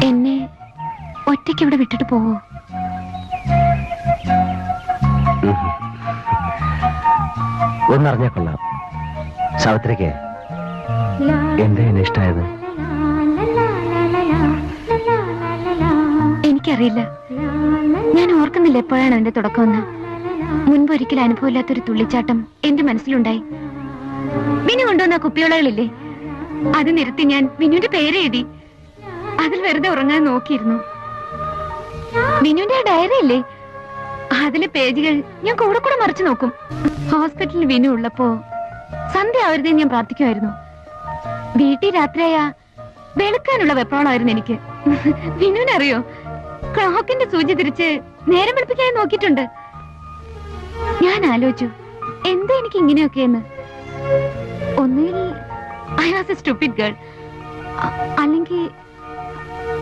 എന്നെ ഒറ്റയ്ക്ക് ഇവിടെ വിട്ടിട്ട് പോവോ? ഒന്നറിഞ്ഞാ കൊള്ളാം. സാവിത്രിക്ക് എന്താ എന്നെ ഇഷ്ടായത്? എനിക്കറിയില്ല. ഞാൻ ഓർക്കുന്നില്ല എപ്പോഴാണ് അതിന്റെ തുടക്കമെന്ന്. മുൻപ് ഒരിക്കലും അനുഭവമില്ലാത്തൊരു തുള്ളിച്ചാട്ടം എന്റെ മനസ്സിലുണ്ടായി. വിനു കൊണ്ടുവന്ന കുപ്പിയോളകളില്ലേ, അത് നിരത്തി ഞാൻ വിനുവിന്റെ പേരെഴുതി. അതിൽ വെറുതെ ഉറങ്ങാൻ നോക്കിയിരുന്നു. വിനുവിന്റെ ആ ഡയറി ഇല്ലേ, അതിലെ പേജുകൾ ഞാൻ കൂടെ കൂടെ മറിച്ചു നോക്കും. ഹോസ്പിറ്റലിൽ വിനു ഉള്ളപ്പോ സന്ധ്യ ആവരുതേ ഞാൻ പ്രാർത്ഥിക്കുമായിരുന്നു. വീട്ടിൽ രാത്രിയായ വെളുക്കാനുള്ള വെപ്രാളമായിരുന്നു എനിക്ക്. വിനുവിനറിയോ, ക്ലോക്കിന്റെ സൂചി തിരിച്ച് നേരം വെളുപ്പിക്കാൻ നോക്കിയിട്ടുണ്ട്. ഞാൻ ആലോചിച്ചു, എന്താ എനിക്ക് ഇങ്ങനെയൊക്കെയെന്ന്. ഒന്നുകിൽ I was A stupid girl, അല്ലെങ്കിൽ